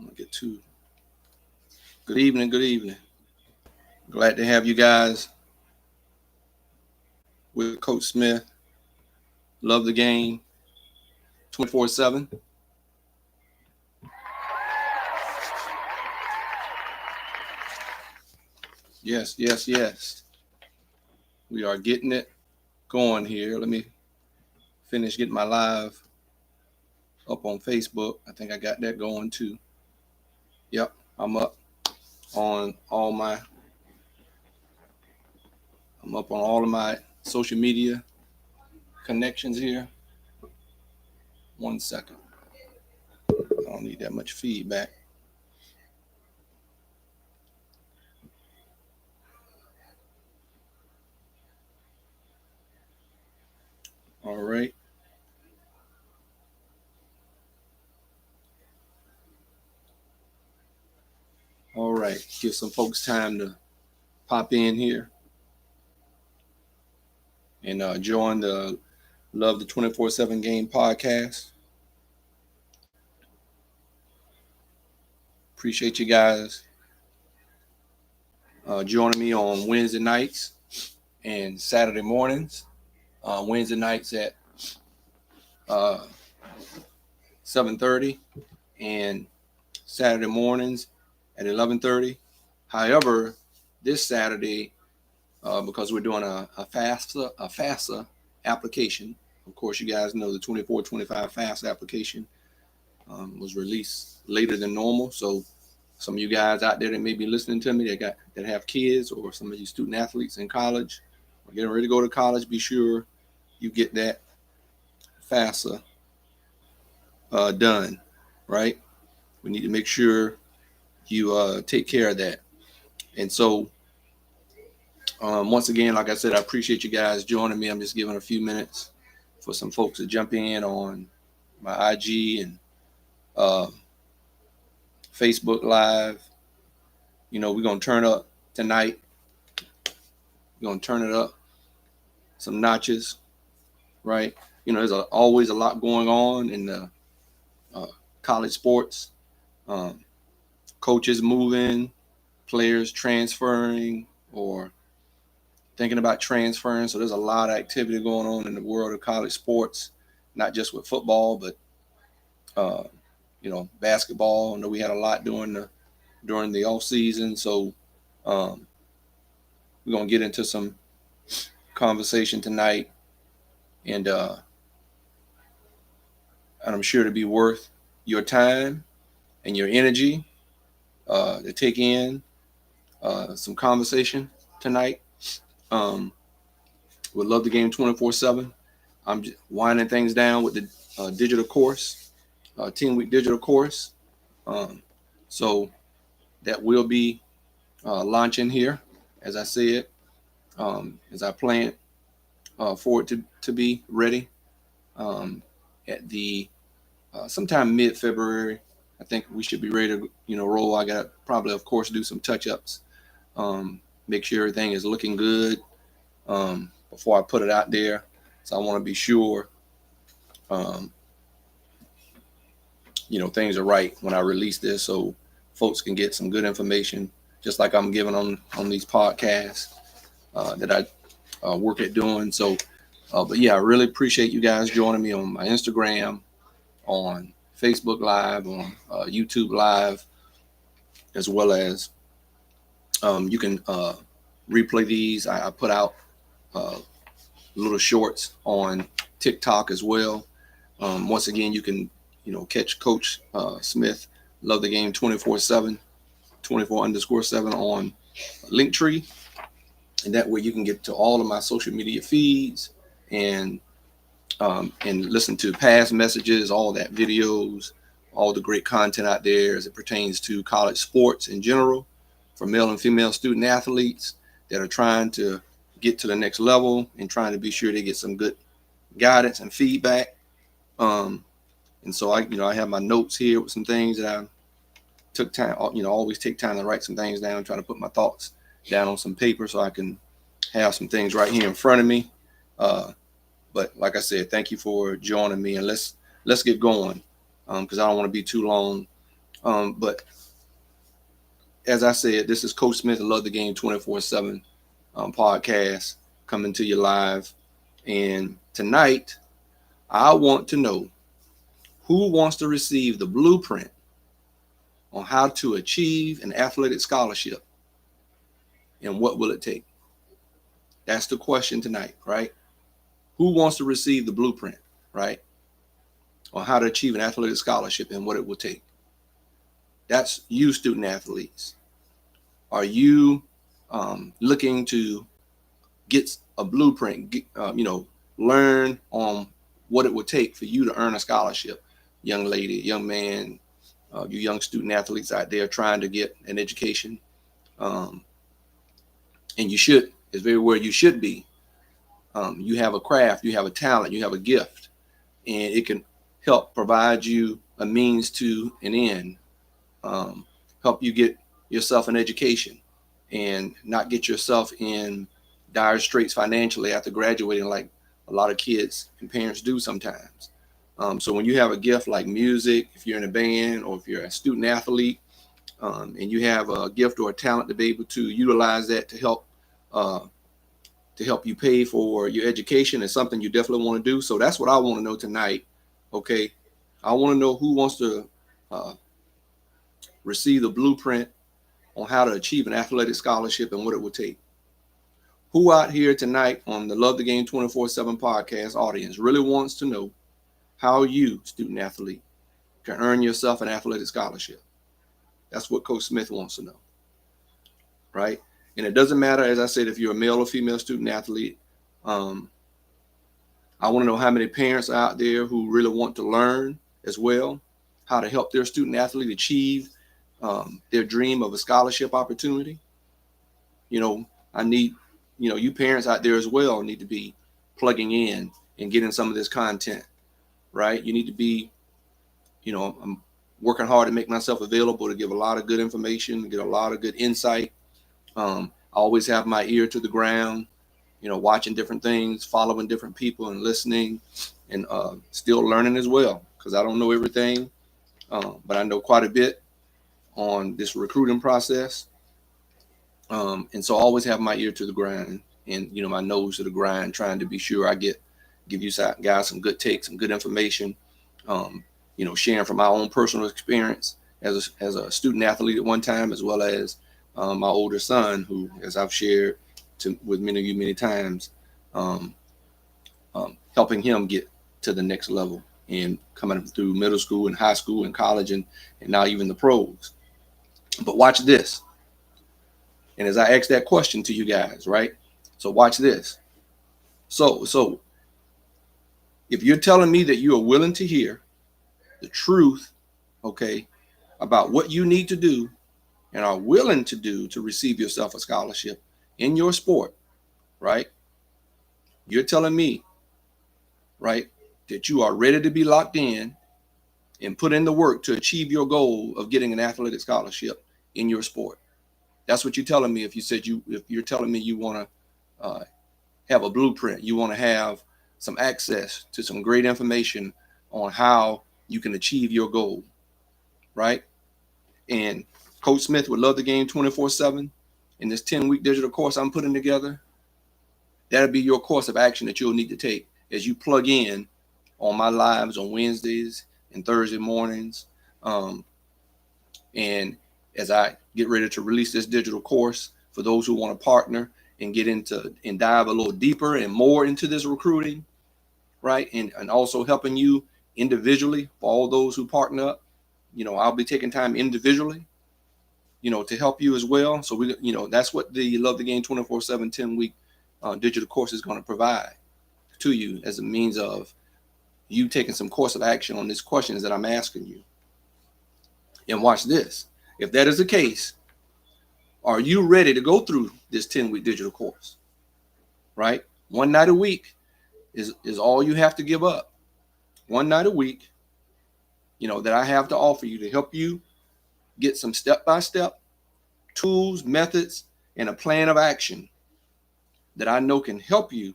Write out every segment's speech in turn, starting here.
I'm gonna get to good evening. Good evening. Glad to have you guys with Coach Smith. Love the game 24/7. Yes, yes, yes. We are getting it going here. Let me finish getting my live up on Facebook. I think I got that going too. Yep, I'm up on all my I'm up on all of my social media connections here. 1 second. I don't need that much feedback. All right. All right. Give some folks time to pop in here and join the Love the 24/7 Game podcast. Appreciate you guys joining me on Wednesday nights and Saturday mornings. Wednesday nights at 7:30 and Saturday mornings at 11:30. However, this Saturday, because we're doing a FAFSA application. Of course, you guys know the 24/25 FAFSA application was released later than normal. So some of you guys out there that may be listening to me that have kids, or some of you student athletes in college or getting ready to go to college, be sure you get that FAFSA done, right? We need to make sure you take care of that. And so once again, like I said, I appreciate you guys joining me. I'm just giving a few minutes for some folks to jump in on my IG and Facebook Live. You know, we're going to turn up tonight. We're going to turn it up some notches, right? You know, there's always a lot going on in the college sports. Coaches moving, players transferring, or thinking about transferring. So there's a lot of activity going on in the world of college sports, not just with football, but basketball. I know we had a lot during the off season. So we're gonna get into some conversation tonight, and I'm sure to be worth your time and your energy to take in some conversation tonight. Would love the game 24/7. I'm just winding things down with the digital course, 10-week digital course. So that will be launching here, as I said, as I plan for it to be ready at the sometime mid-February. I think we should be ready to roll. I got to probably, of course, do some touch-ups, make sure everything is looking good before I put it out there. So I want to be sure, things are right when I release this, so folks can get some good information, just like I'm giving on these podcasts that I work at doing. So, but yeah, I really appreciate you guys joining me on my Instagram, on Facebook Live, on YouTube Live, as well as you can replay these. I put out little shorts on TikTok as well. Once again, you can catch Coach Smith, Love the Game 24/7, 24_7 on Linktree, and that way you can get to all of my social media feeds and listen to past messages, all that videos, all the great content out there as it pertains to college sports in general for male and female student athletes that are trying to get to the next level and trying to be sure they get some good guidance and feedback. And so I have my notes here with some things that I took time, always take time to write some things down, try to put my thoughts down on some paper so I can have some things right here in front of me. But like I said, thank you for joining me, and let's get going because I don't want to be too long But as I said, this is Coach Smith, Love the Game 24/7 podcast coming to you live. And tonight, I want to know who wants to receive the blueprint on how to achieve an athletic scholarship and what will it take? That's the question tonight, right? Who wants to receive the blueprint, right, on how to achieve an athletic scholarship and what it will take? That's you, student athletes. Are you looking to get a blueprint, learn on what it would take for you to earn a scholarship? Young lady, young man, you young student athletes out there trying to get an education. And you should, it's very where you should be. You have a craft, you have a talent, you have a gift, and it can help provide you a means to an end, help you get yourself an education and not get yourself in dire straits financially after graduating, like a lot of kids and parents do sometimes. So when you have a gift like music, if you're in a band or if you're a student athlete, and you have a gift or a talent to be able to utilize that uh, to help you pay for your education, is something you definitely want to do. So that's what I want to know tonight. Okay, I want to know who wants to uh, receive the blueprint on how to achieve an athletic scholarship and what it will take. Who out here tonight on the Love the Game 24/7 podcast audience really wants to know how you, student athlete, can earn yourself an athletic scholarship? That's what Coach Smith wants to know, right? And it doesn't matter, as I said, if you're a male or female student athlete. I want to know how many parents out there who really want to learn as well how to help their student athlete achieve their dream of a scholarship opportunity. I need, you parents out there as well need to be plugging in and getting some of this content, right? You need to be, I'm working hard to make myself available to give a lot of good information, get a lot of good insight. I always have my ear to the ground, watching different things, following different people and listening, and still learning as well, because I don't know everything, but I know quite a bit on this recruiting process. And so I always have my ear to the ground and, my nose to the grind, trying to be sure I give you guys some good takes, some good information, sharing from my own personal experience as a student athlete at one time, as well as my older son, who, as I've shared with many of you many times, helping him get to the next level and coming through middle school and high school and college and now even the pros. But watch this. And as I ask that question to you guys, right? So watch this. So if you're telling me that you are willing to hear the truth, okay, about what you need to do and are willing to do to receive yourself a scholarship in your sport, right? You're telling me, right, that you are ready to be locked in and put in the work to achieve your goal of getting an athletic scholarship in your sport. That's what you're telling me. If you're telling me you want to have a blueprint, you want to have some access to some great information on how you can achieve your goal, right? And Coach Smith would Love the Game 24/7 in this 10-week digital course I'm putting together. That'll be your course of action that you'll need to take as you plug in on my lives on Wednesdays and Thursday mornings. And as I get ready to release this digital course for those who want to partner and get into and dive a little deeper and more into this recruiting, right? And also helping you individually for all those who partner up. I'll be taking time individually, to help you as well. So that's what the Love the Game 24/7 10-week digital course is going to provide to you as a means of you taking some course of action on these questions that I'm asking you. And watch this. If that is the case, are you ready to go through this 10-week digital course? Right? One night a week is all you have to give up. One night a week, that I have to offer you to help you get some step-by-step tools, methods, and a plan of action that I know can help you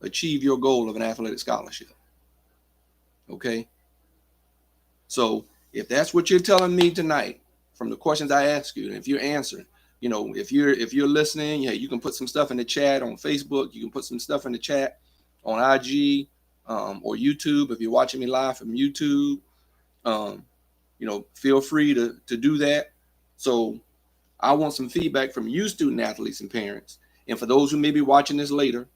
achieve your goal of an athletic scholarship. Okay? So If that's what you're telling me tonight from the questions I ask you, and if you're answering, if you're listening, yeah, you can put some stuff in the chat on Facebook. You can put some stuff in the chat on IG, or YouTube. If you're watching me live from YouTube, um, feel free to do that. So I want some feedback from you, student athletes and parents. And for those who may be watching this later,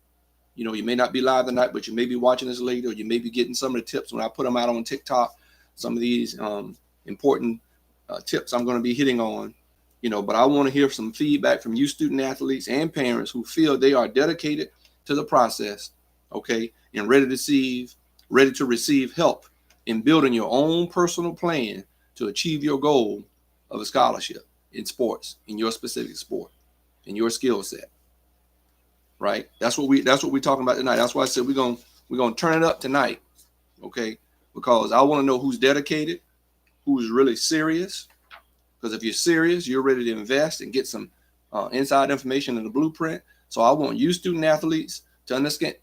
you may not be live tonight, but you may be watching this later, or you may be getting some of the tips when I put them out on TikTok. Some of these important tips I'm going to be hitting on, but I want to hear some feedback from you, student athletes and parents who feel they are dedicated to the process, okay, and ready to receive help in building your own personal plan to achieve your goal of a scholarship in sports, in your specific sport, in your skill set. Right? That's what we're talking about tonight. That's why I said we're gonna turn it up tonight, okay? Because I want to know who's dedicated, who's really serious. Because if you're serious, you're ready to invest and get some inside information in the blueprint. So I want you, student athletes, to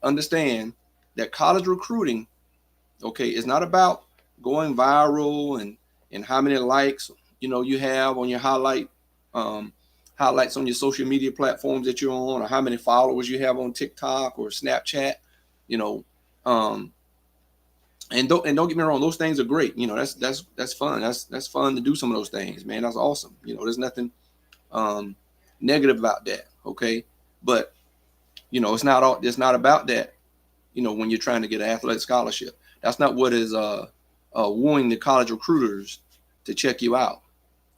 understand that college recruiting, okay, is not about going viral and how many likes you have on your highlights on your social media platforms that you're on, or how many followers you have on TikTok or Snapchat, um, and don't get me wrong, those things are great. That's fun. That's fun to do some of those things, man. That's awesome. There's nothing negative about that. Okay, but it's not about that. When you're trying to get an athletic scholarship, that's not what is wooing the college recruiters to check you out.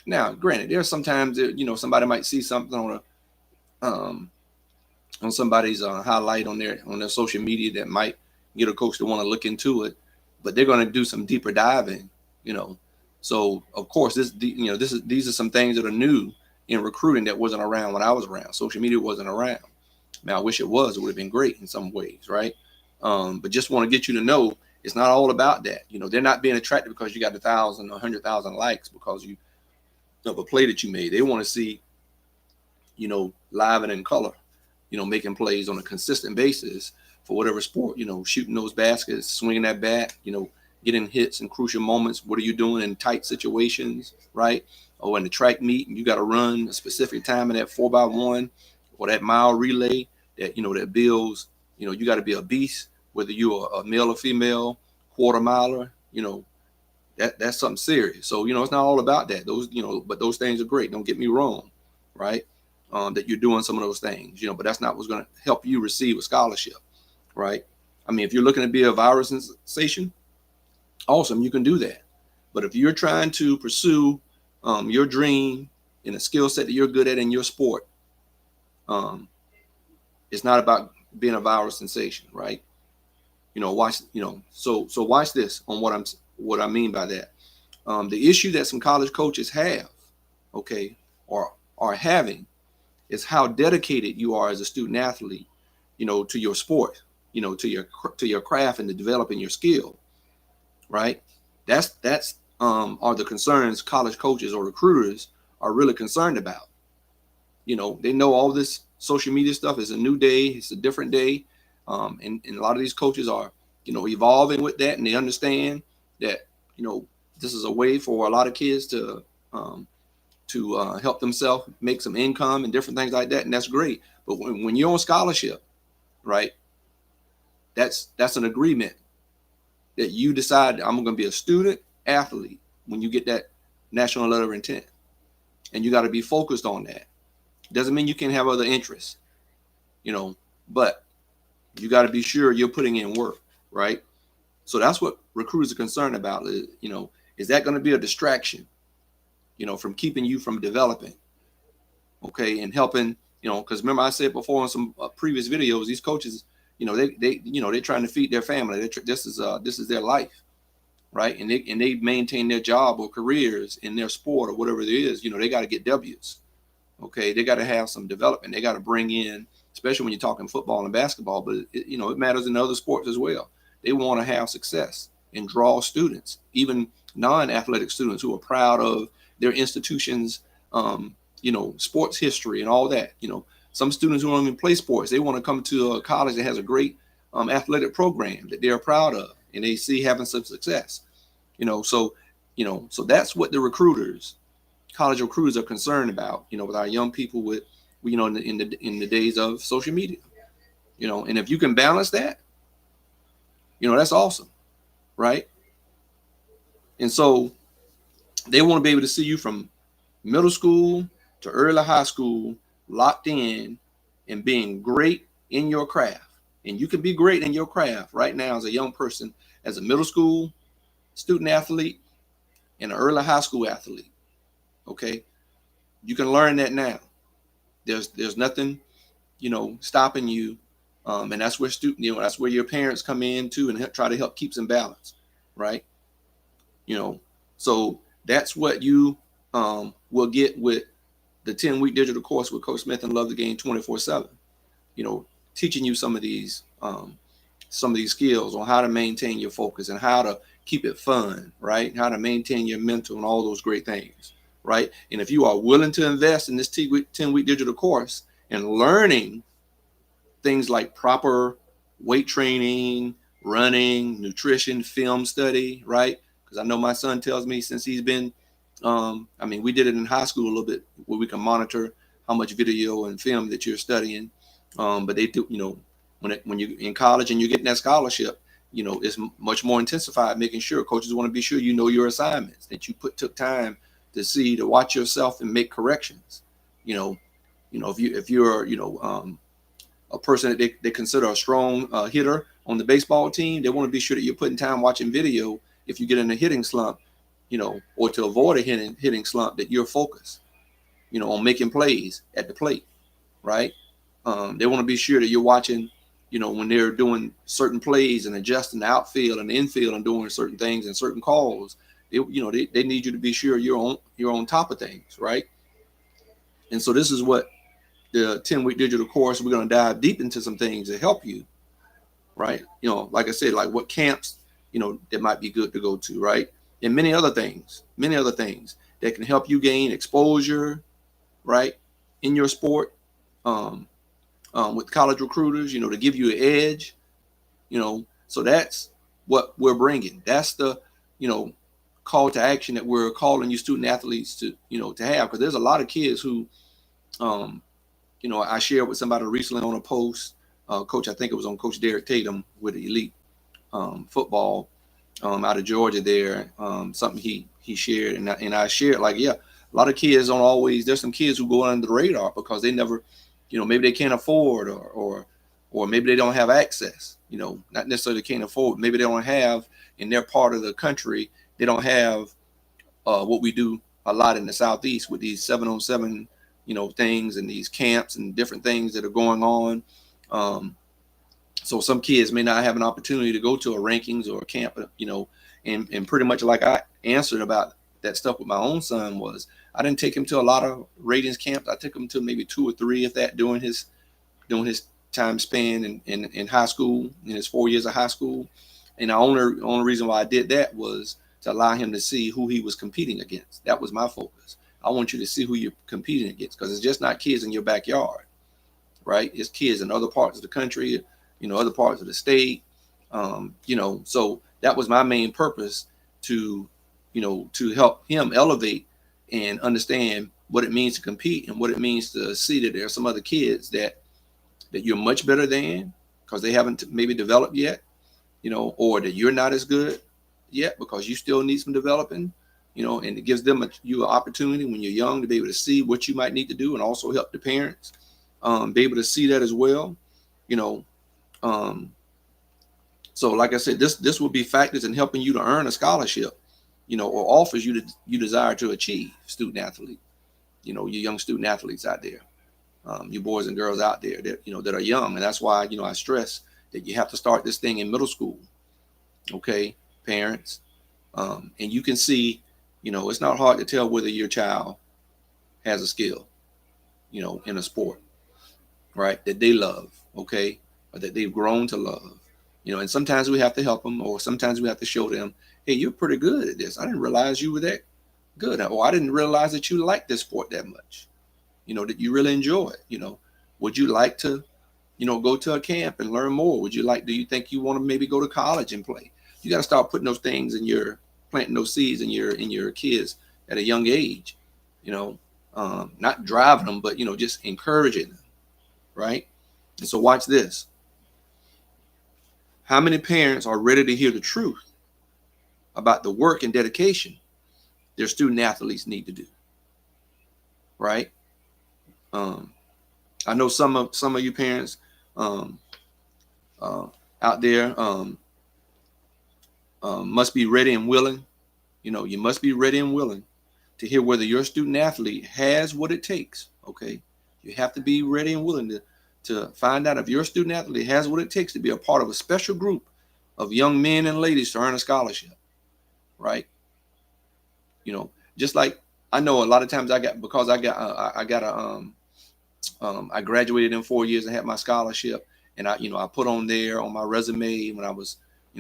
Now, granted, there's sometimes somebody might see something on somebody's highlight on their social media that might get a coach to want to look into it, but they're going to do some deeper diving. So of course these are some things that are new in recruiting that wasn't around when I was around. Social media wasn't around. Now I wish it was. It would have been great in some ways, right? But just want to get you to know it's not all about that. They're not being attracted because you got 1,000 or 100,000 likes because you of a play that you made. They want to see, live and in color, making plays on a consistent basis for whatever sport, shooting those baskets, swinging that bat, getting hits in crucial moments. What are you doing in tight situations, right? Or in the track meet and you got to run a specific time in that 4x1 or that mile relay that, that builds, you got to be a beast, whether you're a male or female quarter miler, that's something serious. So, it's not all about that. But those things are great. Don't get me wrong, right? That you're doing some of those things, but that's not what's going to help you receive a scholarship, right? I mean, if you're looking to be a viral sensation, awesome, you can do that. But if you're trying to pursue your dream in a skill set that you're good at in your sport, it's not about being a viral sensation, right? So watch this on what I mean by that. The issue that some college coaches have, okay, or are having, is how dedicated you are as a student athlete, to your sport, to your craft and to developing your skill, right? That's are the concerns college coaches or recruiters are really concerned about. They know all this social media stuff is a new day, it's a different day, and a lot of these coaches are, evolving with that, and they understand that, this is a way for a lot of kids to help themselves make some income and different things like that, and that's great. But when you're on scholarship, right, that's an agreement that you decide I'm going to be a student athlete when you get that national letter of intent, and you got to be focused on that. Doesn't mean you can't have other interests, but you got to be sure you're putting in work, right? So that's what recruiters are concerned about. Is that going to be a distraction, from keeping you from developing, okay, and helping, because remember I said before in some previous videos, these coaches, they're trying to feed their family. This is their life, right? And they maintain their job or careers in their sport or whatever it is. They got to get W's. Okay, they got to have some development. They got to bring in, especially when you're talking football and basketball, but it matters in other sports as well. They want to have success and draw students, even non-athletic students who are proud of their institution's, sports history and all that. Some students who don't even play sports, they want to come to a college that has a great athletic program that they're proud of and they see having some success. So, So that's what the recruiters, college recruiters, are concerned about, with our young people, with, in the days of social media, and if you can balance that, that's awesome, right? And so they want to be able to see you from middle school to early high school, locked in and being great in your craft. And you can be great in your craft right now as a young person, as a middle school student athlete and an early high school athlete. Okay, you can learn that now. There's nothing, stopping you, and that's where that's where your parents come in too and try to help keep some balance, right? So that's what you will get with the 10-week digital course with Coach Smith and Love the Game 24/7. Teaching you some of these skills on how to maintain your focus and how to keep it fun, right? How to maintain your mental and all those great things, right? And if you are willing to invest in this 10-week digital course and learning things like proper weight training, running, nutrition, film study, right? Because I know my son tells me, since he's been, we did it in high school a little bit, where we can monitor how much video and film that you're studying. But they do, when you're in college and you're getting that scholarship, it's much more intensified, making sure coaches want to be sure your assignments, that you took time to watch yourself and make corrections. If you're a person that they consider a strong hitter on the baseball team, they want to be sure that you're putting time watching video. If you get in a hitting slump, or to avoid a hitting slump, that you're focused, on making plays at the plate, right? They want to be sure that you're watching, when they're doing certain plays and adjusting the outfield and the infield and doing certain things and certain calls. They need you to be sure you're on top of things, right? And so this is what the 10-week digital course, we're going to dive deep into some things to help you, right? Like I said, like what camps, that might be good to go to, right? And many other things that can help you gain exposure, right, in your sport, with college recruiters, to give you an edge, so that's what we're bringing. That's the, call to action that we're calling you student athletes to, to have, because there's a lot of kids who, I shared with somebody recently on a post, Coach, I think it was on Coach Derek Tatum with the elite football out of Georgia there, something he shared, and I shared, like, yeah, a lot of kids don't always, there's some kids who go under the radar because they never, maybe they can't afford, or maybe they don't have access, not necessarily can't afford, maybe they don't have, in their part of the country, they don't have what we do a lot in the Southeast with these 7-on-7, things and these camps and different things that are going on. So some kids may not have an opportunity to go to a rankings or a camp, and pretty much like I answered about that stuff with my own son, was I didn't take him to a lot of ratings camps. I took him to maybe 2 or 3, if that, during his time span in high school, in his 4 years of high school. And the only reason why I did that was to allow him to see who he was competing against. That was my focus. I want you to see who you're competing against, because it's just not kids in your backyard, right? It's kids in other parts of the country, other parts of the state. So that was my main purpose, to help him elevate and understand what it means to compete, and what it means to see that there are some other kids that you're much better than, because they haven't maybe developed yet, or that you're not as good yet because you still need some developing, and it gives them you an opportunity when you're young to be able to see what you might need to do, and also help the parents be able to see that as well. So like I said, this will be factors in helping you to earn a scholarship, or offers you desire to achieve, student athlete, your young student athletes out there, you boys and girls out there that, that are young. And that's why, I stress that you have to start this thing in middle school. Okay, parents. And you can see, it's not hard to tell whether your child has a skill, in a sport, right, that they love, okay, or that they've grown to love, and sometimes we have to help them, or sometimes we have to show them, hey, you're pretty good at this. I didn't realize you were that good. Or I didn't realize that you liked this sport that much, that you really enjoy it. Would you like to, go to a camp and learn more? Do you think you want to maybe go to college and play? You got to start putting those things in your planting those seeds in your kids at a young age. You know, not driving them, but just encouraging them, right? And so watch this. How many parents are ready to hear the truth about the work and dedication their student athletes need to do, right? I know some of you parents um, out there must be ready and willing. You must be ready and willing to hear whether your student athlete has what it takes. Okay, you have to be ready and willing to find out if your student athlete has what it takes to be a part of a special group of young men and ladies to earn a scholarship, right? Just like I know a lot of times I graduated in 4 years and had my scholarship, and I put on there on my resume when I was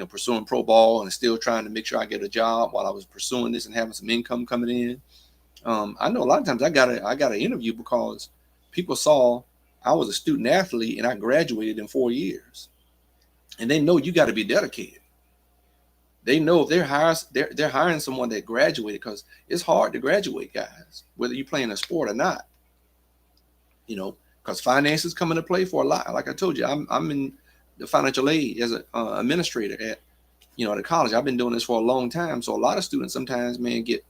pursuing pro ball and still trying to make sure I get a job while I was pursuing this and having some income coming in. I know a lot of times I got an interview because people saw I was a student athlete and I graduated in 4 years, and they know you got to be dedicated. They know if they're hiring someone that graduated, because it's hard to graduate, guys, whether you're playing a sport or not. Because finances come into play for a lot. Like I told you, I'm in the financial aid as an administrator at the college. I've been doing this for a long time, so a lot of students sometimes, man, get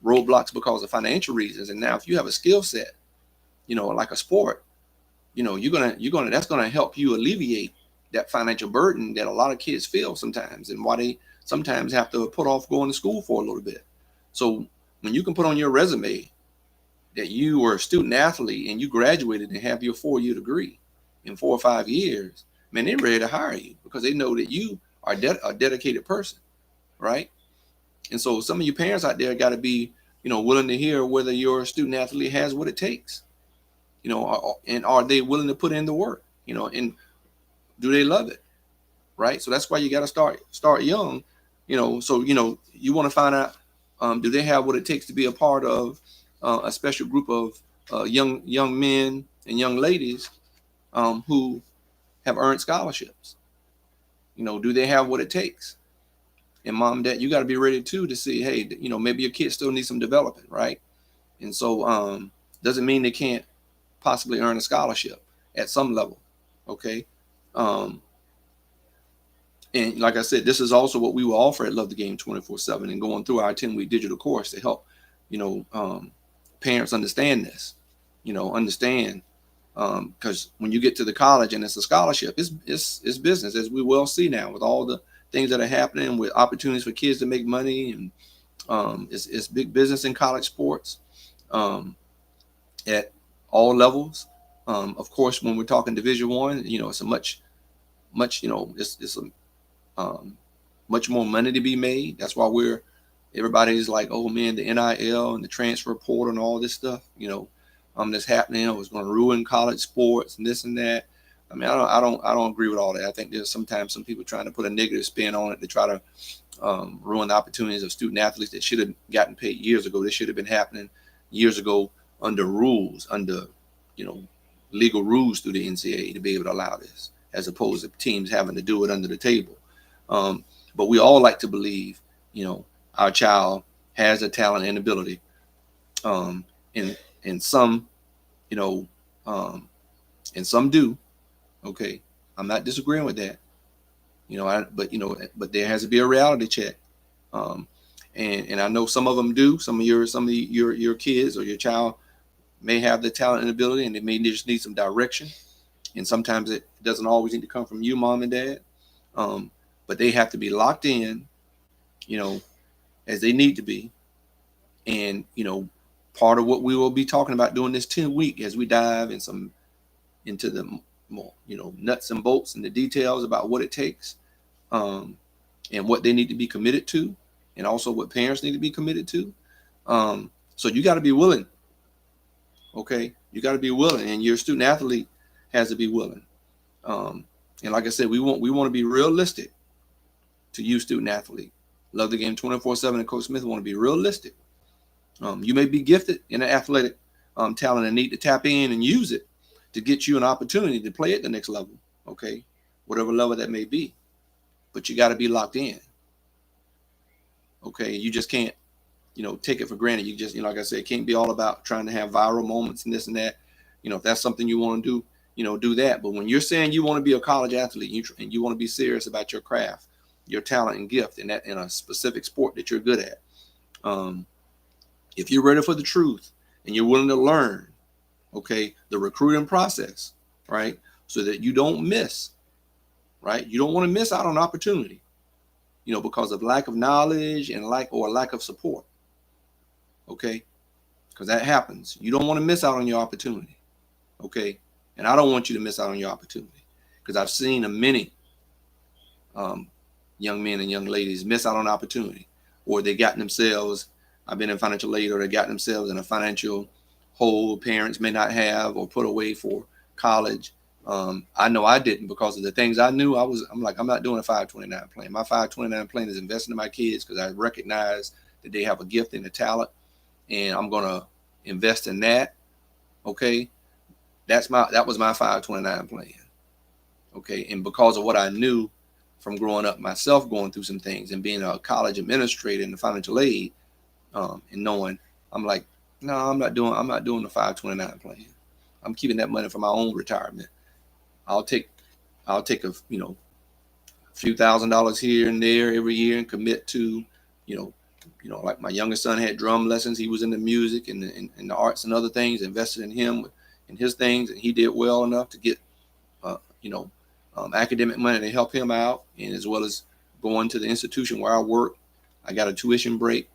roadblocks because of financial reasons. And now, if you have a skill set, like a sport, that's gonna help you alleviate that financial burden that a lot of kids feel sometimes, and why they sometimes have to put off going to school for a little bit. So when you can put on your resume that you were a student athlete and you graduated and have your 4-year degree in 4 or 5 years, man, they're ready to hire you because they know that you are a dedicated person, right? And so some of you parents out there got to be, willing to hear whether your student athlete has what it takes, and are they willing to put in the work, and do they love it, right? So that's why you got to start young, so you want to find out, do they have what it takes to be a part of a special group of young men and young ladies who have earned scholarships. Do they have what it takes? And mom and dad, you got to be ready too to see, hey, maybe your kid still needs some development, right? And so doesn't mean they can't possibly earn a scholarship at some level, okay? And like I said, this is also what we will offer at Love the Game 24/7, and going through our 10-week digital course to help, parents understand this, understand, because when you get to the college and it's a scholarship, it's business, as we well see now with all the things that are happening with opportunities for kids to make money, and it's big business in college sports at all levels. Of course, when we're talking Division I, it's a much, it's much more money to be made. That's why everybody's like, oh man, the NIL and the transfer portal and all this stuff, that's happening. It's going to ruin college sports and this and that. I mean, I don't agree with all that. I think there's sometimes some people trying to put a negative spin on it to try to ruin the opportunities of student athletes that should have gotten paid years ago. This should have been happening years ago under legal rules through the NCAA to be able to allow this, as opposed to teams having to do it under the table. But we all like to believe, our child has a talent and ability, and some, and some do. Okay, I'm not disagreeing with that. But there has to be a reality check. And I know some of them do. Some of your kids or your child may have the talent and ability, and they may just need some direction. And sometimes it doesn't always need to come from you, mom and dad. But they have to be locked in, as they need to be. And, part of what we will be talking about during this 10-week, as we dive into the more, nuts and bolts and the details about what it takes, and what they need to be committed to, and also what parents need to be committed to. So you got to be willing. Okay, you got to be willing, and your student athlete has to be willing. And like I said, we want to be realistic to you, student athlete. Love the Game 24/7 and Coach Smith want to be realistic. You may be gifted in an athletic talent and need to tap in and use it to get you an opportunity to play at the next level, okay? Whatever level that may be. But you got to be locked in. Okay. You just can't, take it for granted. You just, like I said, it can't be all about trying to have viral moments and this and that. If that's something you want to do, do that. But when you're saying you want to be a college athlete, and you want to be serious about your craft, your talent and gift in a specific sport that you're good at, if you're ready for the truth and you're willing to learn, okay, the recruiting process, right, so that you don't miss, right, you don't want to miss out on opportunity, because of lack of knowledge and lack of support, okay, because that happens. You don't want to miss out on your opportunity, okay, and I don't want you to miss out on your opportunity, because I've seen many young men and young ladies miss out on opportunity, or they got themselves, I've been in financial aid, or they got themselves in a financial hole parents may not have or put away for college. I know I didn't, because of the things I knew. I'm like, I'm not doing a 529 plan. My 529 plan is investing in my kids, because I recognize that they have a gift and a talent, and I'm going to invest in that. Okay. That was my 529 plan. Okay. And because of what I knew from growing up myself, going through some things and being a college administrator in the financial aid, and knowing, I'm like, no, I'm not doing the 529 plan. I'm keeping that money for my own retirement. I'll take a few $1,000s here and there every year and commit to, like my youngest son had drum lessons. He was into music and the arts and other things. Invested in him and his things, and he did well enough to get, academic money to help him out, and as well as going to the institution where I work, I got a tuition break,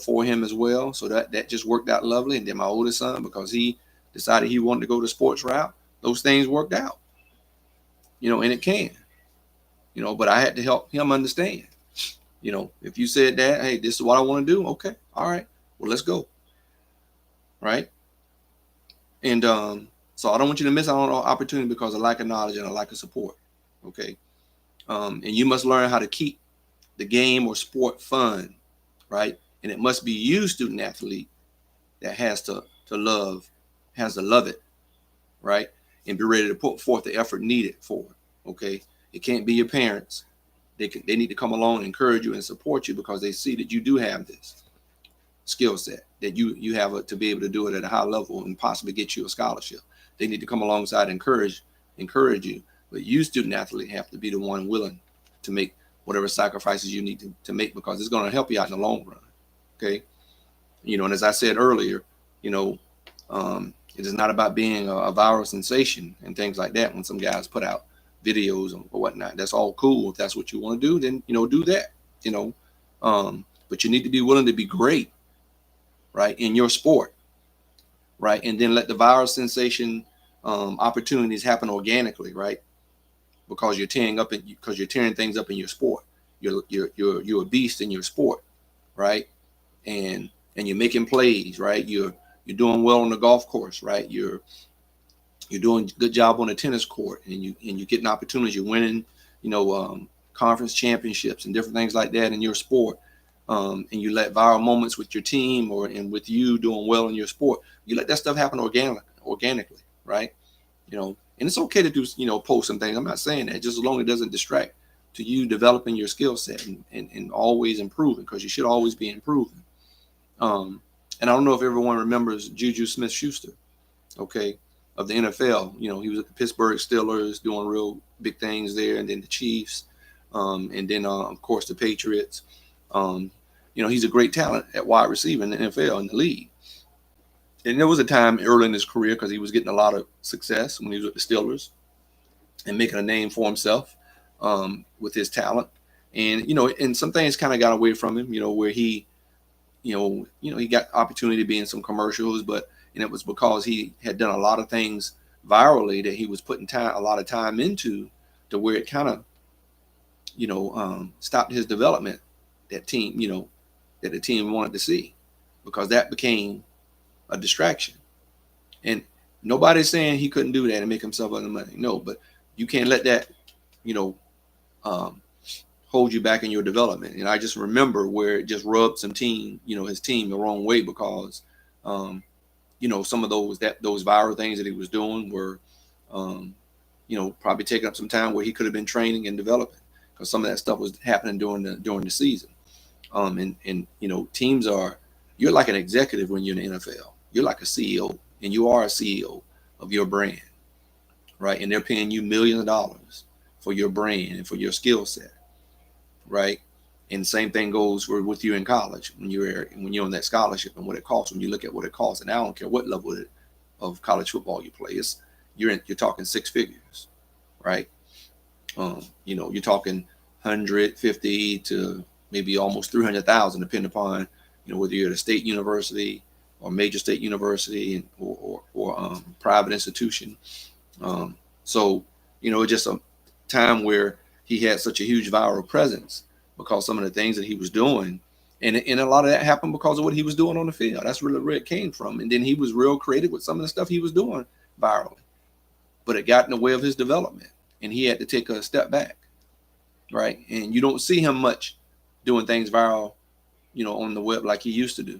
for him as well. So that just worked out lovely. And then my oldest son, because he decided he wanted to go the sports route, those things worked out, and it can, but I had to help him understand, if you said that, hey, this is what I want to do. Okay. All right. Well, let's go. Right. And, so I don't want you to miss out on an opportunity because of lack of knowledge and a lack of support. Okay. And you must learn how to keep the game or sport fun. Right. And it must be you, student athlete, that has to love it, right? And be ready to put forth the effort needed for it. Okay. It can't be your parents. They need to come along and encourage you and support you, because they see that you do have this skill set, that you have to be able to do it at a high level and possibly get you a scholarship. They need to come alongside and encourage you. But you, student athlete, have to be the one willing to make whatever sacrifices you need to make, because it's going to help you out in the long run. Okay. And as I said earlier, it is not about being a viral sensation and things like that. When some guys put out videos or whatnot, that's all cool. If that's what you want to do, then, do that, but you need to be willing to be great, right, in your sport, right? And then let the viral sensation opportunities happen organically, right? Because you're tearing things up in your sport. You're a beast in your sport, right? And you're making plays, right? You're doing well on the golf course, right? You're doing a good job on the tennis court, and you're getting opportunities. You're winning, conference championships and different things like that in your sport. And you let viral moments with your team and with you doing well in your sport, you let that stuff happen organically, right? And it's okay to do, post some things. I'm not saying that, just as long as it doesn't distract to you developing your skill set and always improving, because you should always be improving. And I don't know if everyone remembers Juju Smith-Schuster, okay, of the NFL. He was at the Pittsburgh Steelers doing real big things there, and then the Chiefs, and then, of course, the Patriots. He's a great talent at wide receiver in the NFL, in the league. And there was a time early in his career, because he was getting a lot of success when he was with the Steelers and making a name for himself with his talent. And, and some things kind of got away from him, where he, he got opportunity to be in some commercials, and it was because he had done a lot of things virally that he was putting a lot of time into, to where it kind of, stopped his development, that the team wanted to see, because that became a distraction. And nobody's saying he couldn't do that and make himself other money. No, but you can't let that, hold you back in your development. And I just remember where it just rubbed his team the wrong way, because, some of those viral things that he was doing were, probably taking up some time where he could have been training and developing, because some of that stuff was happening during the season. And teams you're like an executive when you're in the NFL. You're like a CEO, and you are a CEO of your brand, right? And they're paying you millions of dollars for your brand and for your skill set, right? And same thing goes with you in college when you're on that scholarship and what it costs. When you look at what it costs, and I don't care what level of college football you play, you're talking six figures, right? You're talking 150 to maybe almost 300,000, depending upon whether you're at a state university or major state university or private institution. So it's just a time where he had such a huge viral presence because some of the things that he was doing, and a lot of that happened because of what he was doing on the field. That's really where it came from. And then he was real creative with some of the stuff he was doing virally, but it got in the way of his development, and he had to take a step back, right? And you don't see him much doing things viral, on the web like he used to do.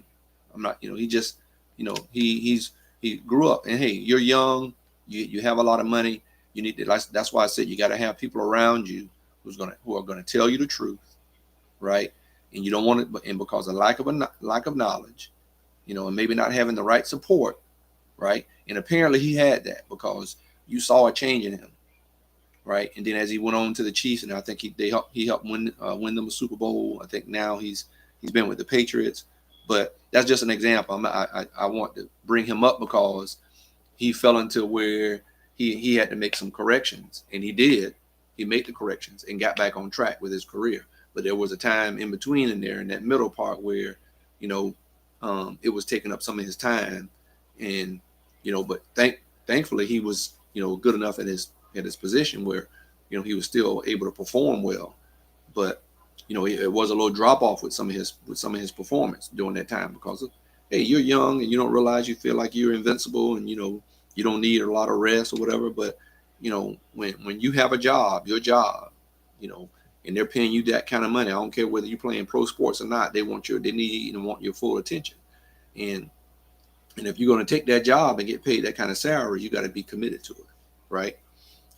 I'm not, he just, he grew up, and hey, you're young, you have a lot of money. You need to. That's why I said you got to have people around you who are gonna tell you the truth, right? And you don't want it, and because of lack of knowledge, and maybe not having the right support, right? And apparently he had that because you saw a change in him, right? And then as he went on to the Chiefs, and I think he helped win them a Super Bowl. I think now he's been with the Patriots, but that's just an example. I want to bring him up because he fell into where he had to make some corrections, and he did. He made the corrections and got back on track with his career. But there was a time in between in there, in that middle part, where it was taking up some of his time, and but thankfully he was good enough at his position where he was still able to perform well. But it was a little drop off with some of his performance during that time because of, hey, you're young and you don't realize, you feel like you're invincible, and you don't need a lot of rest or whatever. But when you have a job, your job, and they're paying you that kind of money, I don't care whether you're playing pro sports or not, they need and want your full attention. And if you're going to take that job and get paid that kind of salary, you got to be committed to it, right?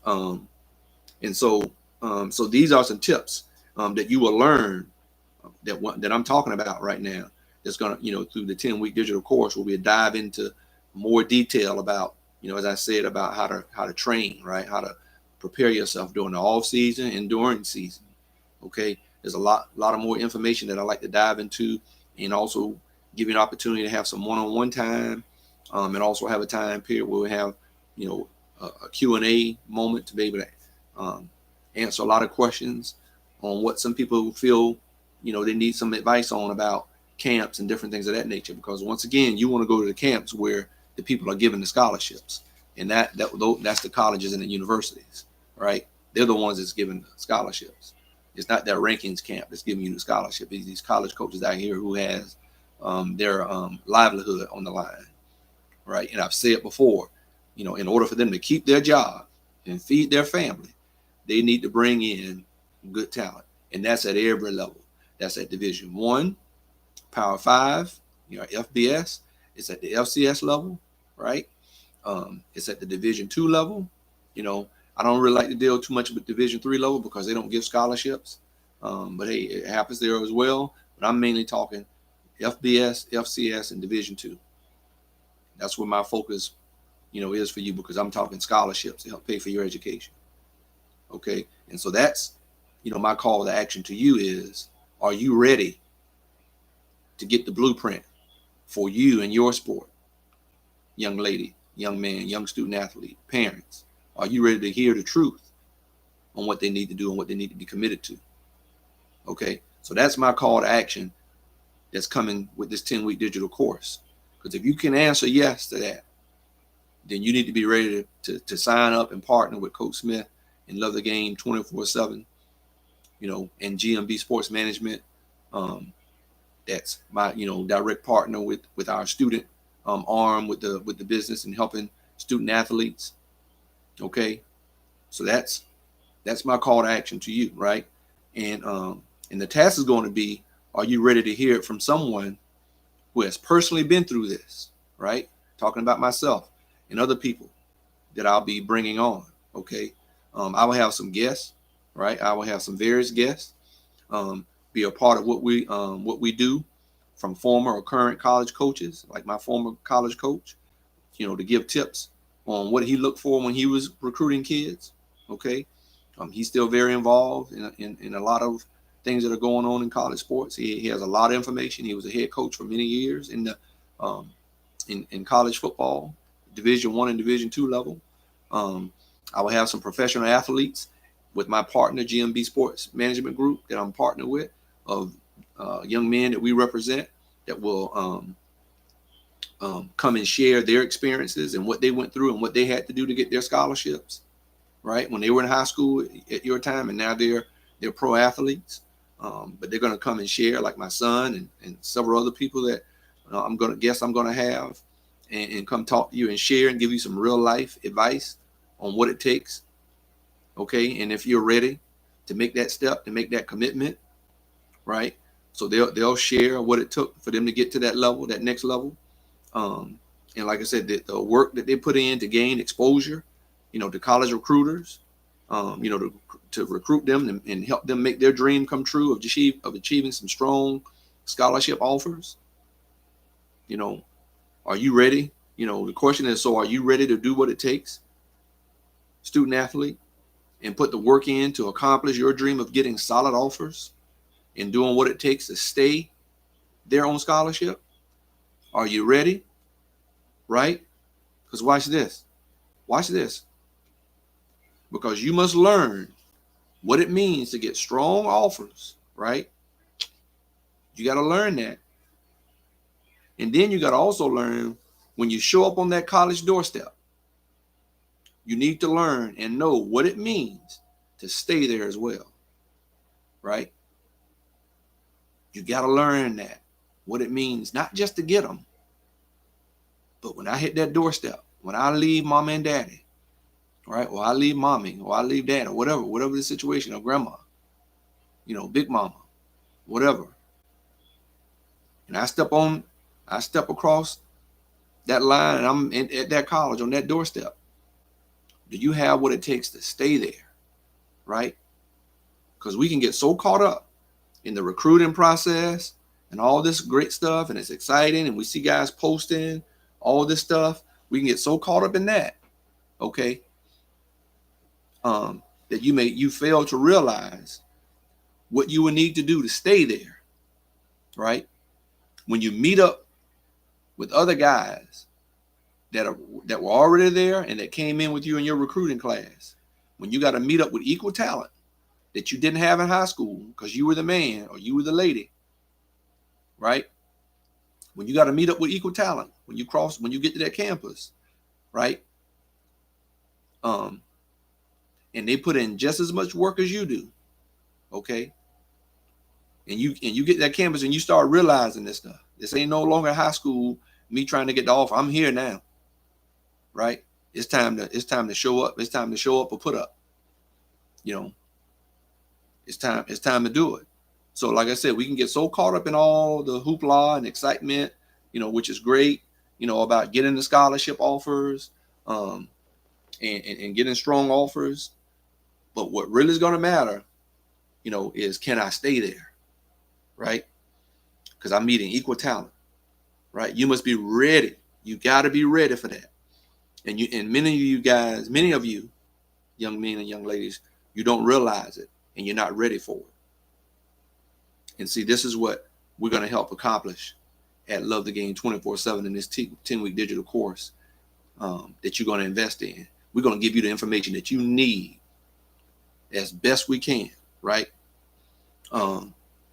And so these are some tips that you will learn that I'm talking about right now. That's going to, through the 10-week digital course, where we dive into more detail about, as I said, about how to train, right? How to prepare yourself during the off season and during season. Okay, there's a lot of more information that I like to dive into, and also give you an opportunity to have some one-on-one time, and also have a time period where we have, a Q&A moment to be able to answer a lot of questions on what some people feel, they need some advice on about camps and different things of that nature. Because once again, you want to go to the camps where the people are given the scholarships, and that's the colleges and the universities, right? They're the ones that's giving the scholarships. It's not that rankings camp that's giving you the scholarship. It's these college coaches out here who has their livelihood on the line, right? And I've said before, in order for them to keep their job and feed their family, they need to bring in good talent, and that's at every level. That's at Division I, Power 5, FBS. It's at the FCS level, right? It's at the Division II level. I don't really like to deal too much with Division III level because they don't give scholarships. But hey, it happens there as well. But I'm mainly talking FBS, FCS, and Division II. That's where my focus, is for you, because I'm talking scholarships to help pay for your education. Okay, and so that's, my call to action to you is: are you ready to get the blueprint for you and your sport, young lady, young man, young student athlete, parents? Are you ready to hear the truth on what they need to do and what they need to be committed to? Okay, so that's my call to action that's coming with this 10-week digital course. Because if you can answer yes to that, then you need to be ready to sign up and partner with Coach Smith and Love the Game 24/7, and GMB Sports Management. That's my, direct partner with our student arm with the business and helping student athletes. Okay, so that's my call to action to you, right? And the task is going to be: are you ready to hear it from someone who has personally been through this, right? Talking about myself and other people that I'll be bringing on. Okay, I will have some guests, right? I will have some various guests. be a part of what we do, from former or current college coaches, like my former college coach, to give tips on what he looked for when he was recruiting kids. Okay. He's still very involved in a lot of things that are going on in college sports. He has a lot of information. He was a head coach for many years in the in college football, Division I and Division II level. I will have some professional athletes with my partner, GMB Sports Management Group, that I'm partnered with, of young men that we represent, that will come and share their experiences and what they went through and what they had to do to get their scholarships, right? When they were in high school at your time, and now they're pro athletes. But they're going to come and share, like my son and several other people that I'm going to have, and come talk to you and share and give you some real life advice on what it takes. Okay. And if you're ready to make that step, to make that commitment, right? So they'll share what it took for them to get to that level, that next level. And like I said, the work that they put in to gain exposure, to college recruiters, to recruit them and help them make their dream come true of achieving some strong scholarship offers. Are you ready? The question is, so are you ready to do what it takes, student athlete, and put the work in to accomplish your dream of getting solid offers and doing what it takes to stay there on scholarship? Are you ready? Right? Because watch this. Because you must learn what it means to get strong offers, right? You got to learn that. And then you got to also learn, when you show up on that college doorstep, you need to learn and know what it means to stay there as well, right? You got to learn that, what it means, not just to get them, but when I hit that doorstep, when I leave mama and daddy, right? Or I leave mommy, or I leave dad, or whatever the situation, or grandma, big mama, whatever. And I step across that line, and I'm at that college on that doorstep. Do you have what it takes to stay there, right? Because we can get so caught up in the recruiting process and all this great stuff, and it's exciting, and we see guys posting all this stuff. We can get so caught up in that, okay, that you fail to realize what you would need to do to stay there, right? When you meet up with other guys that were already there and that came in with you in your recruiting class, when you got to meet up with equal talent that you didn't have in high school because you were the man or you were the lady, right? When you got to meet up with equal talent when you get to that campus, right? And they put in just as much work as you do, okay? And you get to that campus and you start realizing this stuff. This ain't no longer high school, me trying to get the offer. I'm here now, right? It's time to show up. It's time to show up or put up. It's time to do it. So like I said, we can get so caught up in all the hoopla and excitement, which is great, about getting the scholarship offers, and getting strong offers. But what really is going to matter, is, can I stay there, right? Because I'm meeting equal talent, right? You must be ready. You got to be ready for that. And many of you, young men and young ladies, you don't realize it, and you're not ready for it. And see, this is what we're going to help accomplish at Love the Game 24/7 in this 10-week digital course that you're going to invest in. We're going to give you the information that you need as best we can, right?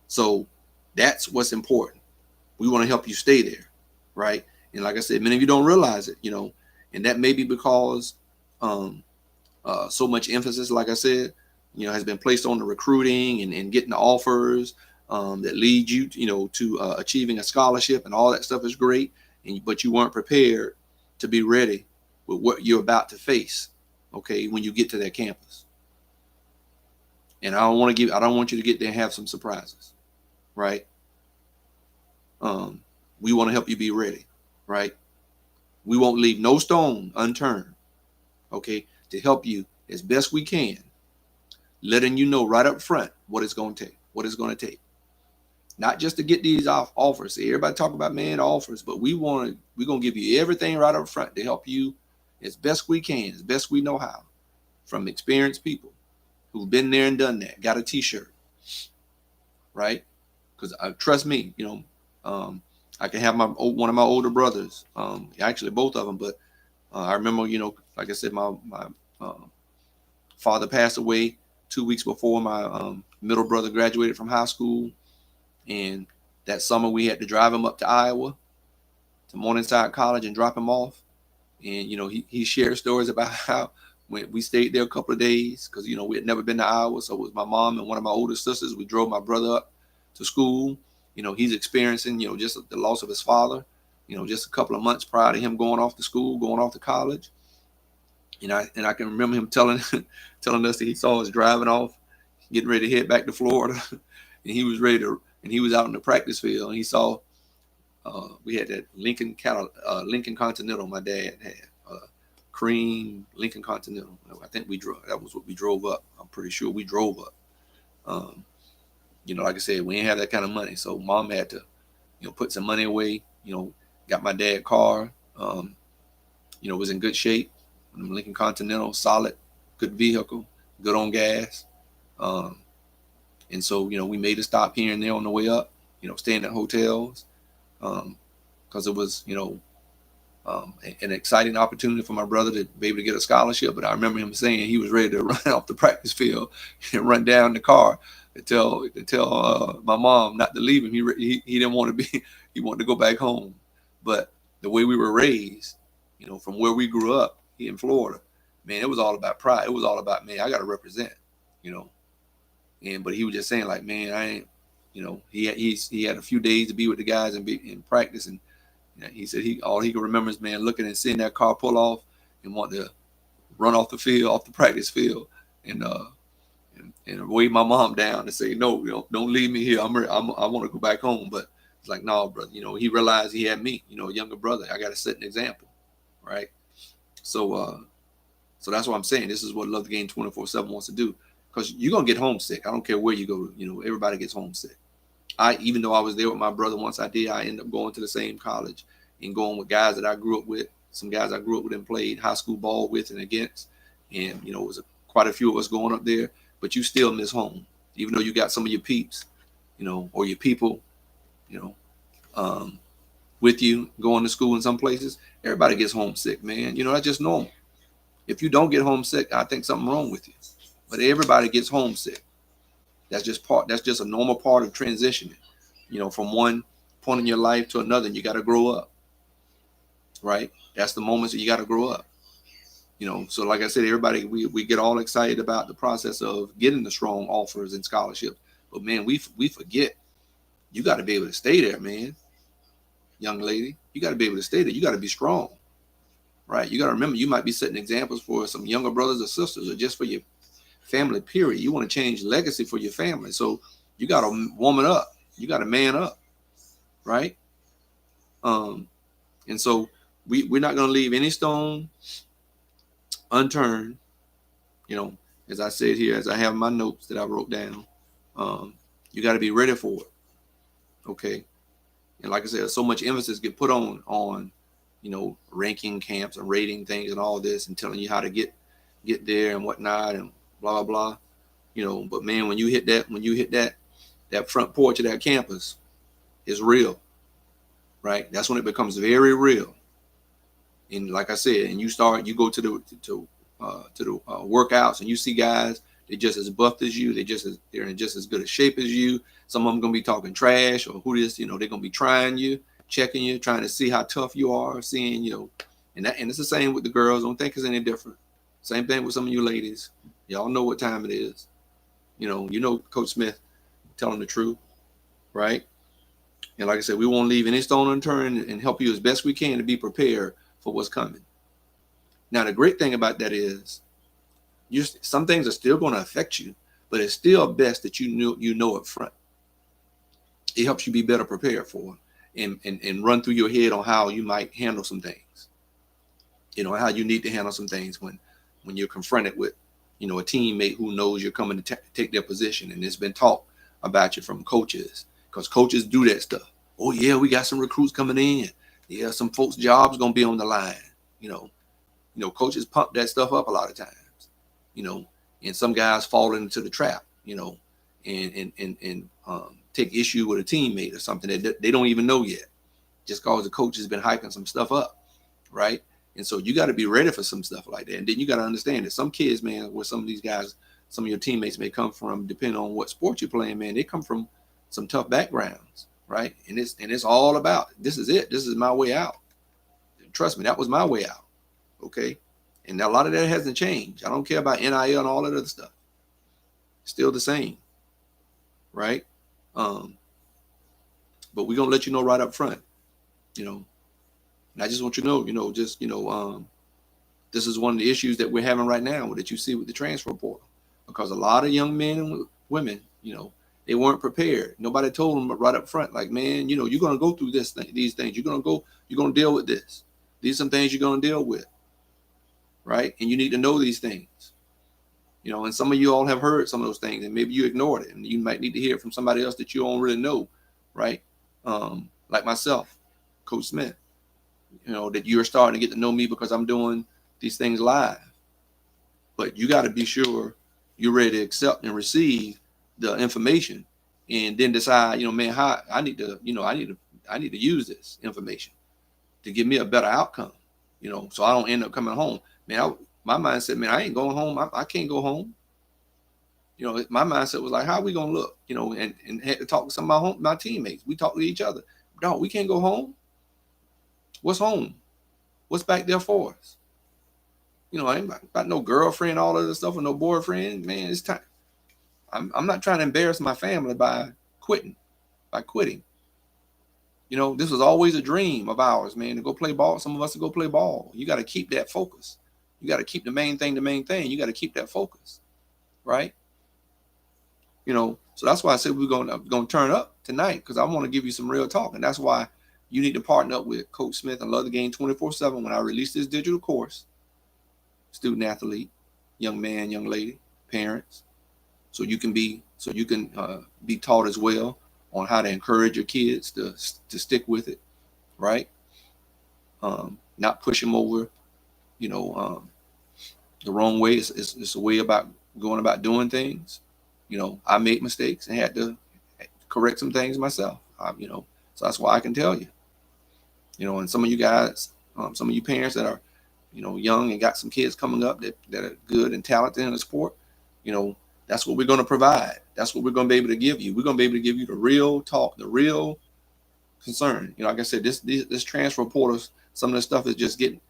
So that's what's important. We want to help you stay there, right? And like I said, many of you don't realize it, and that may be because so much emphasis, like I said, has been placed on the recruiting and getting the offers that lead you, to achieving a scholarship, and all that stuff is great. But you weren't prepared to be ready with what you're about to face, okay, when you get to that campus. And I don't want you to get there and have some surprises, right? We want to help you be ready, right? We won't leave no stone unturned, okay, to help you as best we can, letting you know right up front what it's going to take. not just to get these offers. See, everybody talk about, man, offers, but we're going to give you everything right up front to help you as best we can, as best we know how, from experienced people who've been there and done that, got a t-shirt, right? Because trust me, I can have one of my older brothers, actually both of them, but I remember, like I said, my father passed away 2 weeks before my middle brother graduated from high school. And that summer we had to drive him up to Iowa, to Morningside College, and drop him off. And, he shared stories about how when we stayed there a couple of days, because, we had never been to Iowa. So it was my mom and one of my older sisters. We drove my brother up to school. He's experiencing, just the loss of his father, just a couple of months prior to him going off to school, going off to college. And I can remember him telling us that he saw us driving off, getting ready to head back to Florida. And he was ready to, and he was out in the practice field, and he saw we had that Lincoln Continental. My dad had cream Lincoln Continental. I think that was what we drove up. I'm pretty sure we drove up. Like I said, we didn't have that kind of money, so mom had to, put some money away. Got my dad a car. Was in good shape. Lincoln Continental, solid, good vehicle, good on gas. And so, we made a stop here and there on the way up, staying at hotels, because it was, an exciting opportunity for my brother to be able to get a scholarship. But I remember him saying he was ready to run off the practice field and run down the car to tell my mom not to leave him. He didn't want to be, he wanted to go back home. But the way we were raised, from where we grew up here in Florida, man, it was all about pride. It was all about, man, I got to represent, but he was just saying, like, man, I ain't, he had a few days to be with the guys and be in practice. And he said all he can remember is, man, looking and seeing that car pull off and want to run off the field, off the practice field, and wave my mom down and say, no, don't leave me here. I want to go back home. But it's like, no, brother, he realized he had me, a younger brother. I got to set an example, right? So that's what I'm saying. This is what Love the Game 24/7 wants to do. Because you're going to get homesick. I don't care where you go. Everybody gets homesick. Even though I was there with my brother once I ended up going to the same college and going with guys that I grew up with, some guys I grew up with and played high school ball with and against. And, it was quite a few of us going up there. But you still miss home, even though you got some of your peeps, or your people, with you going to school in some places. Everybody gets homesick, man. That's just normal. If you don't get homesick, I think something wrong with you. But everybody gets homesick. That's just a normal part of transitioning, from one point in your life to another. And you got to grow up, right? That's the moments that you got to grow up, So like I said, everybody, we get all excited about the process of getting the strong offers and scholarships. But man, we forget, you got to be able to stay there, man. Young lady, you got to be able to stay there. You got to be strong, right? You got to remember, you might be setting examples for some younger brothers or sisters, or just for your family, period. You want to change legacy for your family. So you got to woman up. You got to man up, right? And so we're not going to leave any stone unturned. As I said here, as I have my notes that I wrote down, you got to be ready for it. Okay. And like I said, so much emphasis get put on, ranking camps and rating things and all this and telling you how to get there and whatnot and blah, blah, blah, but man, when you hit that front porch of that campus, it's real, right? That's when it becomes very real. And like I said, and you go to the workouts and you see guys, they're just as buffed as you. They're in just as good a shape as you. Some of them going to be talking trash, or who this, they're going to be trying you, checking you, trying to see how tough you are, seeing, and it's the same with the girls. Don't think it's any different. Same thing with some of you ladies. Y'all know what time it is. Coach Smith telling the truth, right? And like I said, we won't leave any stone unturned and help you as best we can to be prepared for what's coming. Now, the great thing about that is, some things are still going to affect you, but it's still best that you know up front. It helps you be better prepared for it and run through your head on how you might handle some things. How you need to handle some things when you're confronted with, a teammate who knows you're coming to take their position, and it's been taught about you from coaches because coaches do that stuff. Oh yeah, we got some recruits coming in. Yeah, some folks' jobs gonna be on the line. Coaches pump that stuff up a lot of times. And some guys fall into the trap. And take issue with a teammate or something that they don't even know yet, just because the coach has been hyping some stuff up, right? And so you got to be ready for some stuff like that. And then you got to understand that some kids, man, where some of these guys, some of your teammates may come from, depending on what sport you're playing, man, they come from some tough backgrounds, right? And it's all about, this is it. This is my way out. Trust me, that was my way out. Okay. And a lot of that hasn't changed. I don't care about NIL and all that other stuff. Still the same. Right. But we're going to let you know right up front, and I just want you to know, this is one of the issues that we're having right now that you see with the transfer portal, because a lot of young men and women, they weren't prepared. Nobody told them right up front, like, man, you're going to go through these things. You're going to deal with this. These are some things you're going to deal with. Right. And you need to know these things, and some of you all have heard some of those things, and maybe you ignored it, and you might need to hear it from somebody else that you don't really know. Right. Like myself, Coach Smith, that you're starting to get to know me because I'm doing these things live. But you got to be sure you're ready to accept and receive the information, and then decide, man, how I need to use this information to give me a better outcome, so I don't end up coming home. Man, my mindset, man, I ain't going home. I can't go home. My mindset was like, how are we going to look, and had to talk to some of my teammates. We talk to each other. No, we can't go home. What's home? What's back there for us? I ain't got no girlfriend, all of this stuff, or no boyfriend. Man, it's time. I'm not trying to embarrass my family by quitting. This was always a dream of ours, man, to go play ball. Some of us to go play ball. You got to keep that focus. You got to keep the main thing. You got to keep that focus, right? So that's why I said we're going to turn up tonight, because I want to give you some real talk. And that's why you need to partner up with Coach Smith and Love the Game 24/7 when I release this digital course. Student athlete, young man, young lady, parents, so you can be taught as well on how to encourage your kids to stick with it, right? Not push them over, the wrong way. It's a way about going about doing things. I made mistakes and had to correct some things myself. So that's why I can tell you. And some of you guys, some of you parents that are, young and got some kids coming up that are good and talented in the sport, that's what we're going to provide. That's what we're going to be able to give you. We're going to be able to give you the real talk, the real concern. Like I said, this transfer portal, some of the stuff is just getting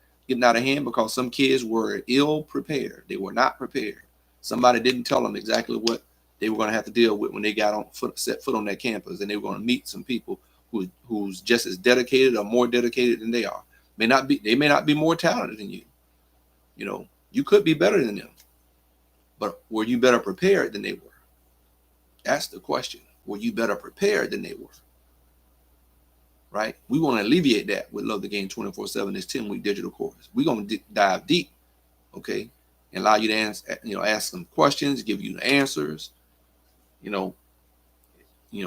out of hand because some kids were ill prepared. They were not prepared. Somebody didn't tell them exactly what they were going to have to deal with when they set foot on that campus, and they were going to meet some people who's just as dedicated or more dedicated than they are. They may not be more talented than you. You could be better than them, but were you better prepared than they were? That's the question. Were you better prepared than they were? Right? We want to alleviate that with Love the Game 24/7, this 10-week digital course. We're going to dive deep, okay, and allow you to ask some questions, give you the answers.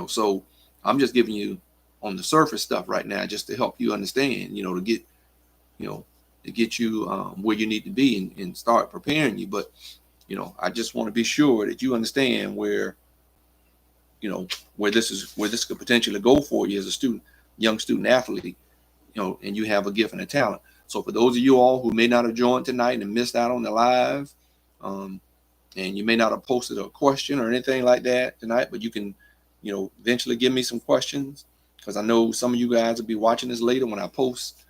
So I'm just giving you on the surface stuff right now, just to help you understand, to get you where you need to be and start preparing you. But, I just want to be sure that you understand where this could potentially go for you as a young student athlete, and you have a gift and a talent. So for those of you all who may not have joined tonight and missed out on the live, and you may not have posted a question or anything like that tonight, but you can, eventually give me some questions, because I know some of you guys will be watching this later when I post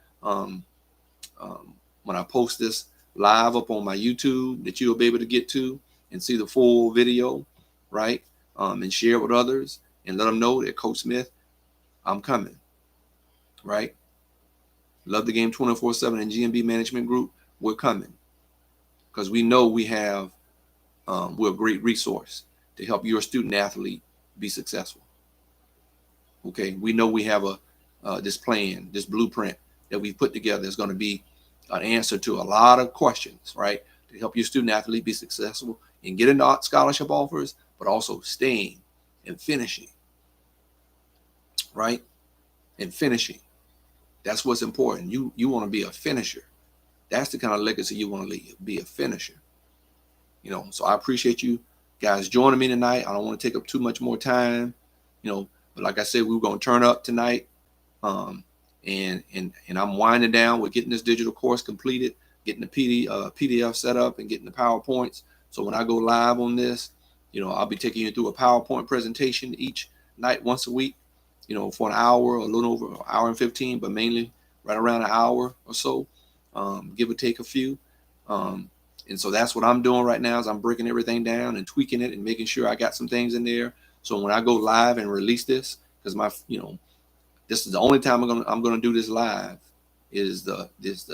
this live up on my YouTube, that you'll be able to get to and see the full video, right? And share it with others and let them know that Coach Smith, I'm coming, right? Love the Game 24/7 and GMB Management Group, we're coming, because we know we're a great resource to help your student athlete be successful. Okay, we know we have this plan, this blueprint that we've put together is going to be an answer to a lot of questions, right? To help your student athlete be successful in getting scholarship offers, but also staying and finishing. right? And finishing. That's what's important. You want to be a finisher. That's the kind of legacy you want to leave. Be a finisher. So I appreciate you guys joining me tonight. I don't want to take up too much more time. But like I said, we were going to turn up tonight. And I'm winding down with getting this digital course completed, getting the PDF set up, and getting the PowerPoints. So when I go live on this, I'll be taking you through a PowerPoint presentation each night, once a week, for an hour or a little over an hour and 15, but mainly right around an hour or so, give or take a few. And so that's what I'm doing right now is I'm breaking everything down and tweaking it and making sure I got some things in there. So when I go live and release this, because this is the only time I'm gonna do this live, is the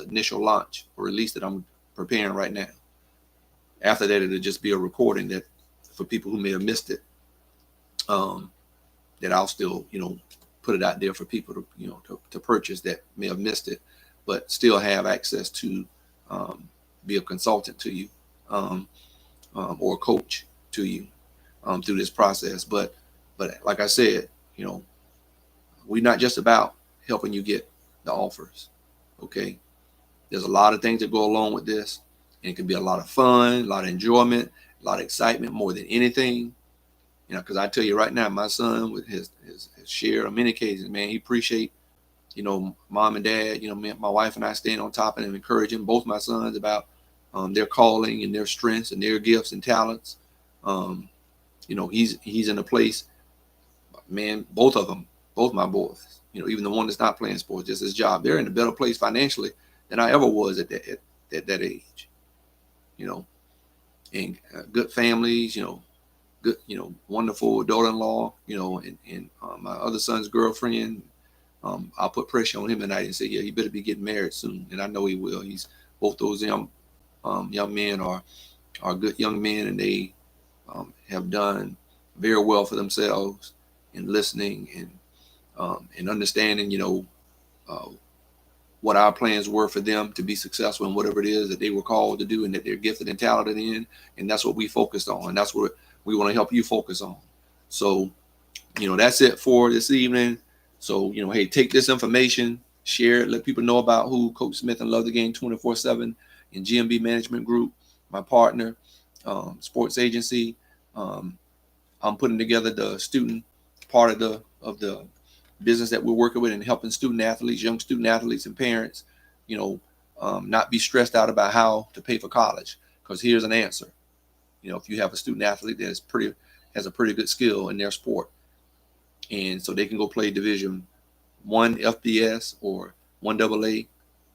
initial launch or release that I'm preparing right now. After that, it'll just be a recording that for people who may have missed it, that I'll still put it out there for people to purchase that may have missed it, but still have access to be a consultant to you, or a coach to you through this process. But like I said, we're not just about helping you get the offers. Okay, there's a lot of things that go along with this, and it can be a lot of fun, a lot of enjoyment, a lot of excitement, more than anything. Because I tell you right now, my son with his share of many cases, man, he appreciate mom and dad, my wife and I staying on top of him, encouraging both my sons about their calling and their strengths and their gifts and talents. He's in a place, man, both of them, both my boys, even the one that's not playing sports, just his job, they're in a better place financially than I ever was at that age, and good families, good, wonderful daughter-in-law, and my other son's girlfriend. I'll put pressure on him tonight and say, yeah, he better be getting married soon. And I know he will. Both those young men are good young men, and they have done very well for themselves in listening and understanding, what our plans were for them to be successful in whatever it is that they were called to do and that they're gifted and talented in. And that's what we focused on. And that's what we want to help you focus on. So, that's it for this evening. So, hey, take this information, share it, let people know about who Coach Smith and Love the Game 24/7 and GMB Management Group, my partner, sports agency. I'm putting together the student part of the business that we're working with and helping student athletes, young student athletes and parents, not be stressed out about how to pay for college. Because here's an answer. If you have a student athlete that has a pretty good skill in their sport, and so they can go play Division I FBS or 1AA,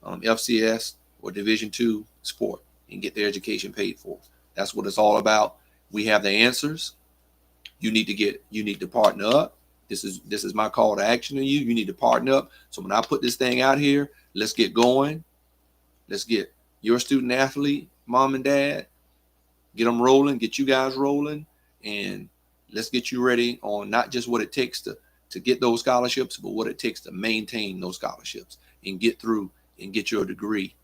FCS or Division II sport and get their education paid for. That's what it's all about. We have the answers. You need to partner up. This is my call to action to you. You need to partner up. So when I put this thing out here, let's get going. Let's get your student athlete, mom and dad, get them rolling, get you guys rolling, and let's get you ready on not just what it takes to get those scholarships, but what it takes to maintain those scholarships and get through and get your degree.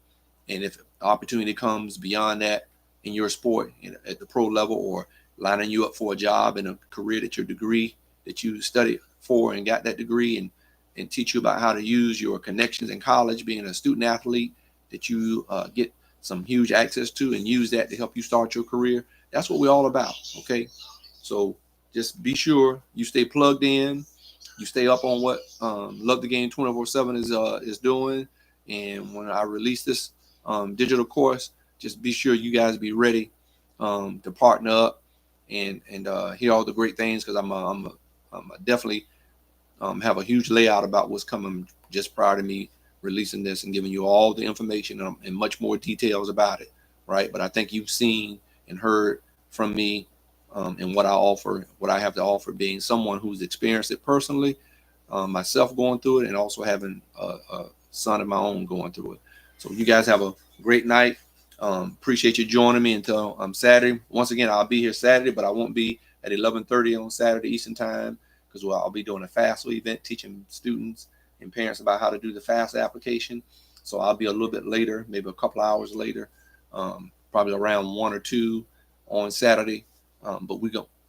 And if opportunity comes beyond that in your sport at the pro level, or lining you up for a job in a career that your degree that you studied for and got that degree, and teach you about how to use your connections in college, being a student athlete that you get some huge access to, and use that to help you start your career. That's what we're all about. Okay. So just be sure you stay plugged in. You stay up on what Love the Game 24/7 is doing. And when I release this digital course, just be sure you guys be ready to partner up and hear all the great things, because I'm definitely have a huge layout about what's coming just prior to me releasing this and giving you all the information and much more details about it, right? But I think you've seen and heard from me and what I have to offer, being someone who's experienced it personally, myself going through it, and also having a son of my own going through it. So you guys have a great night. Appreciate you joining me until Saturday. Once again, I'll be here Saturday, but I won't be at 11:30 on Saturday Eastern Time, because I'll be doing a FAFSA event, teaching students and parents about how to do the FAFSA application. So I'll be a little bit later, maybe a couple hours later, probably around 1 or 2 on Saturday. But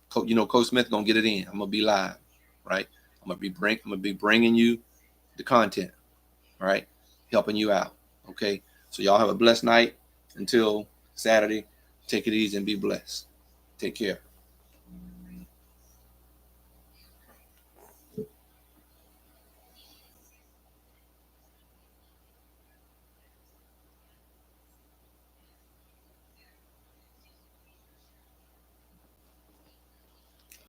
Coach Smith gonna get it in. I'm gonna be live, right? I'm gonna be bringing you the content. All right, helping you out. Okay, so y'all have a blessed night. Until Saturday, take it easy and be blessed. Take care.